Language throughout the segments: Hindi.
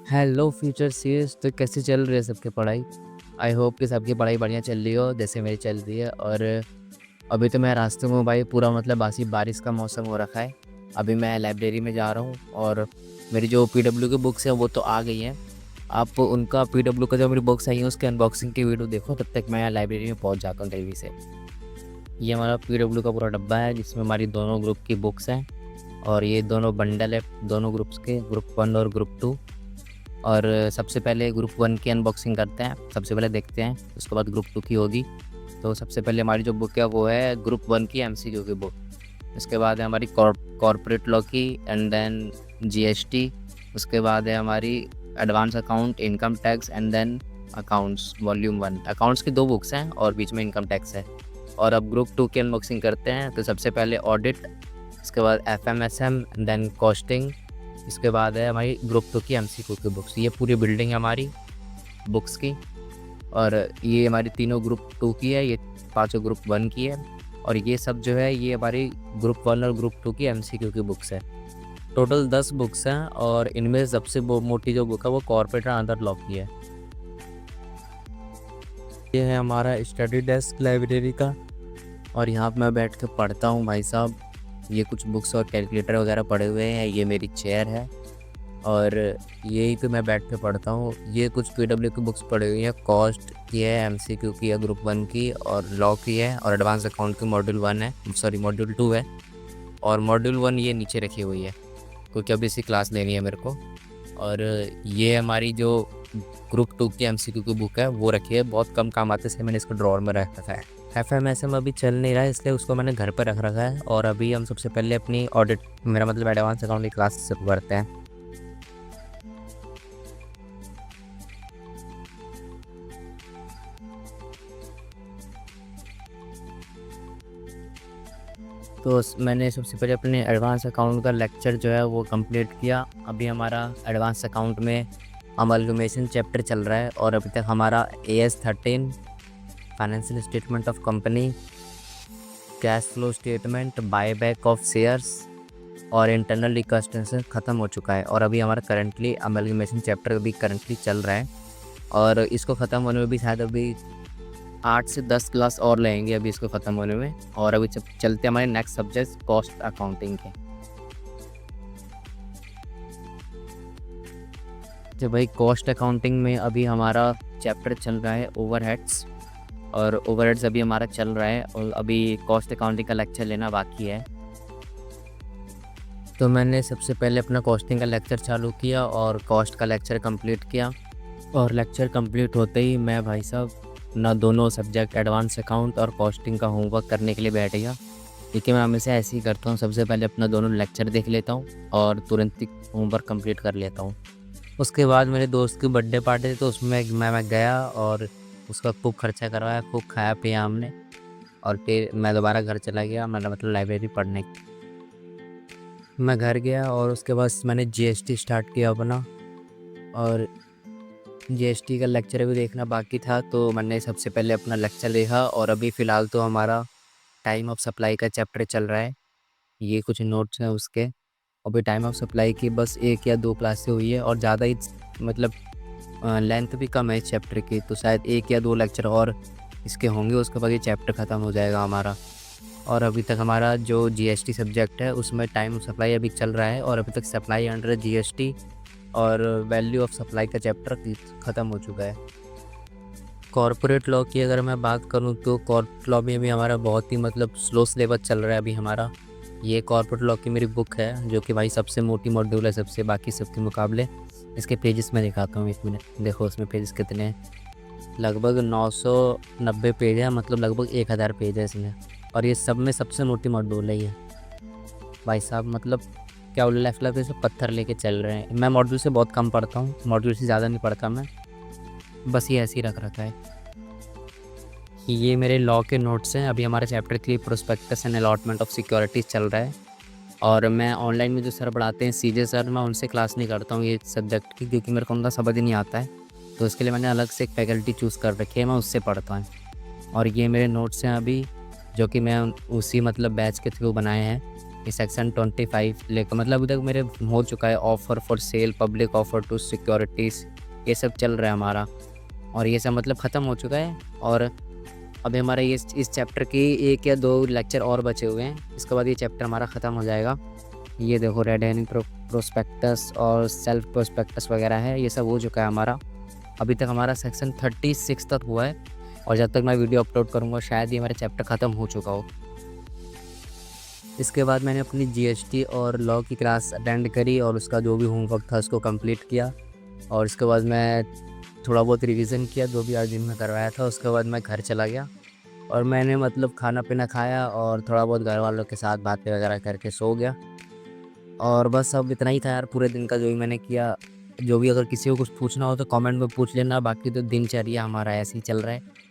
Hello future series. तो कैसी चल रही है सबकी पढ़ाई? आई होप कि सबकी पढ़ाई बढ़िया चल रही हो जैसे मेरी चल रही है। और अभी तो मैं रास्ते में हूँ भाई, पूरा मतलब बासी बारिश का मौसम हो रखा है। अभी मैं लाइब्रेरी में जा रहा हूँ और मेरी जो पीडब्ल्यू की बुक्स हैं वो तो आ गई हैं। आप उनका पीडब्ल्यू का जो मेरी बुक्स आई हैं उसके अनबॉक्सिंग की वीडियो देखो, तब तक मैं लाइब्रेरी में पहुँच जाता हूँ जल्दी से। ये हमारा पीडब्ल्यू का पूरा डब्बा है जिसमें हमारी दोनों ग्रुप की बुक्स हैं और ये दोनों बंडल है दोनों ग्रुप्स के, ग्रुप 1 और ग्रुप 2। और सबसे पहले ग्रुप 1 की अनबॉक्सिंग करते हैं, सबसे पहले देखते हैं, उसके बाद ग्रुप 2 की होगी। तो सबसे पहले हमारी जो बुक है वो है ग्रुप 1 की एमसीक्यू की बुक। उसके बाद है हमारी कॉर्पोरेट लॉ की एंड देन जीएसटी। उसके बाद है हमारी advance account, income tax and then accounts volume 1। Accounts की 2 बुक्स हैं और बीच में इनकम टैक्स है। और अब ग्रुप 2 की अनबॉक्सिंग करते हैं। तो सबसे पहले ऑडिट, इसके बाद एफएमएसएम देन कॉस्टिंग। इसके बाद है हमारी ग्रुप 2 की एमसीक्यू की बुक्स। ये पूरी बिल्डिंग है हमारी बुक्स की। और ये हमारी तीनों ग्रुप 2 की है, ये पांचों ग्रुप 1 की है। और ये सब जो है ये हमारी ग्रुप 1 और ग्रुप 2 की एमसीक्यू की बुक्स है। टोटल 10 बुक्स हैं और इनमें सबसे मोटी जो बुक है वो कॉर्पोरेट एंड अदर लॉ की है। ये है हमारा स्टडी डेस्क लाइब्रेरी का और यहाँ पे मैं बैठ के पढ़ता हूँ भाई साहब। ये कुछ बुक्स और कैलकुलेटर वगैरह पड़े हुए हैं। ये मेरी चेयर है और यहीं पे मैं बैठ के पढ़ता हूँ। ये कुछ पीडब्ल्यू की बुक्स पड़ी हुई हैं, कॉस्ट की है, एमसीक्यू की है ग्रुप 1 की, और लॉ की है, और एडवांस अकाउंट की मॉड्यूल 1 है, सॉरी मॉड्यूल 2 है। और मॉड्यूल 1 ये नीचे रखी हुई है क्योंकि अभी इसी क्लास लेनी है मेरे को। और ये हमारी जो ग्रुप 2 की एमसीक्यू की बुक है वो रखी है, बहुत कम काम आते से मैंने इसको ड्रॉअर में रख रखा है। एफएमएसएम अभी चल नहीं रहा है इसलिए उसको मैंने घर पर रख रखा है। और अभी हम सबसे पहले अपनी ऑडिट, मेरा मतलब एडवांस अकाउंट की क्लास शुरू करते हैं। तो मैंने सबसे पहले अपने एडवांस अकाउंट का लेक्चर जो है वो कंप्लीट किया। अभी हमारा एडवांस अकाउंट में अमलगमेशन चैप्टर चल रहा है और अभी तक हमारा AS13 financial statement of company, cash flow statement, buyback of shares और इंटरनल रिकन्स्ट्रक्शन ख़त्म हो चुका है। और अभी हमारा करंटली अमलगमेशन चैप्टर भी करंटली चल रहा है और इसको ख़त्म होने में भी शायद अभी 8 से 10 क्लास और लगेंगे अभी इसको ख़त्म होने में। और अभी चलते हमारे नेक्स्ट सब्जेक्ट कॉस्ट अकाउंटिंग के। तो भाई कॉस्ट अकाउंटिंग में अभी हमारा चैप्टर चल रहा है ओवरहेड्स, और ओवरहेड्स अभी हमारा चल रहा है और अभी कॉस्ट अकाउंटिंग का लेक्चर लेना बाकी है। तो मैंने सबसे पहले अपना कॉस्टिंग का लेक्चर चालू किया और कॉस्ट का लेक्चर कंप्लीट किया। और लेक्चर कंप्लीट होते ही मैं भाई साहब ना दोनों सब्जेक्ट एडवांस अकाउंट और कॉस्टिंग का होमवर्क करने के लिए बैठ गया। क्योंकि मैं हमेशा ऐसे ही करता हूँ, सबसे पहले अपना दोनों लेक्चर देख लेता हूँ और तुरंत ही होमवर्क कंप्लीट कर लेता हूँ। उसके बाद मेरे दोस्त की बर्थडे पार्टी थी तो उसमें मैं गया और उसका खूब खर्चा करवाया, खूब खाया पिया हमने। और फिर मैं दोबारा घर चला गया, मेरा मतलब लाइब्रेरी पढ़ने। मैं घर गया और उसके बाद मैंने जीएसटी स्टार्ट किया अपना। और जीएसटी का लेक्चर भी देखना बाकी था तो मैंने सबसे पहले अपना लेक्चर देखा। और अभी फ़िलहाल तो हमारा टाइम ऑफ सप्लाई का चैप्टर चल रहा है, ये कुछ नोट्स हैं उसके। अभी टाइम ऑफ सप्लाई की बस 1 या 2 क्लासें हुई है और ज़्यादा ही मतलब लेंथ भी कम है इस चैप्टर की, तो शायद 1 या 2 लेक्चर और इसके होंगे, उसके बाद ये चैप्टर ख़त्म हो जाएगा हमारा। और अभी तक हमारा जो जीएसटी सब्जेक्ट है उसमें टाइम ऑफ सप्लाई अभी चल रहा है और अभी तक सप्लाई अंडर जीएसटी और वैल्यू ऑफ सप्लाई का चैप्टर ख़त्म हो चुका है। कॉर्पोरेट लॉ की अगर मैं बात करूं तो कॉर्पोरेट लॉ में भी हमारा बहुत ही मतलब स्लो सिलेबस चल रहा है अभी हमारा। ये कॉर्पोरेट लॉ की मेरी बुक है जो कि भाई सबसे मोटी मॉड्यूल है सबसे बाकी सबके मुकाबले। इसके पेजेस मैं दिखाता हूँ 1 मिनट, देखो उसमें पेजेस कितने हैं। लगभग 990 पेज है, मतलब लगभग 1000 पेज है इसमें। और ये सब में सबसे मोटी मॉड्यूल है ये भाई साहब। मतलब क्या उल्ला फुल्ला से पत्थर लेके चल रहे हैं। मैं मॉड्यूल से बहुत कम पढ़ता हूँ, मॉड्यूल से ज़्यादा नहीं पढ़ता मैं, बस ये ऐसे ही रख रखा है। ये मेरे लॉ के नोट्स हैं। अभी हमारे chapter 3 prospectus and allotment of securities चल रहा है। और मैं ऑनलाइन में जो सर पढ़ाते हैं सीजे सर, मैं उनसे क्लास नहीं करता हूँ ये सब्जेक्ट की, क्योंकि मेरे को उनका समझ ही नहीं आता है। तो इसके लिए मैंने अलग से एक फैकल्टी चूज़ कर रखी है, मैं उससे पढ़ता हूँ। और ये मेरे नोट्स हैं अभी, जो कि मैं उसी मतलब बैच के थ्रू बनाए हैं। बाकी सेक्शन 25 लेकर मतलब अभी तक मेरे हो चुका है offer for sale, public offer to securities, ये सब चल रहा है हमारा और ये सब मतलब ख़त्म हो चुका है। और अभी हमारा ये इस चैप्टर की 1 या 2 लेक्चर और बचे हुए हैं, इसके बाद ये चैप्टर हमारा ख़त्म हो जाएगा। ये देखो रेड हेरिंग प्रोस्पेक्टस और सेल्फ प्रोस्पेक्टस वगैरह है, ये सब हो चुका है हमारा। अभी तक हमारा सेक्शन 36 तक हुआ है और जब तक मैं वीडियो अपलोड करूँगा शायद ये मेरा चैप्टर ख़त्म हो चुका हो। इसके बाद मैंने अपनी जीएसटी और लॉ की क्लास अटेंड करी और उसका जो भी होमवर्क था उसको कंप्लीट किया और उसके बाद मैं थोड़ा बहुत रिवीजन किया जो भी आज दिन में करवाया था। उसके बाद मैं घर चला गया और मैंने मतलब खाना पीना खाया और थोड़ा बहुत घर वालों के साथ बातें वगैरह करके सो गया। और बस अब इतना ही था यार पूरे दिन का जो भी मैंने किया। जो भी अगर किसी को कुछ पूछना हो तो कमेंट में पूछ लेना, बाकी तो दिनचर्या हमारा ऐसे ही चल रहा है।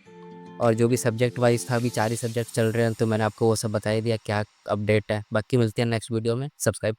और जो भी सब्जेक्ट वाइज़ था अभी 4 ही सब्जेक्ट चल रहे हैं तो मैंने आपको वो सब बता ही दिया क्या अपडेट है। बाकी मिलते हैं नेक्स्ट वीडियो में, सब्सक्राइब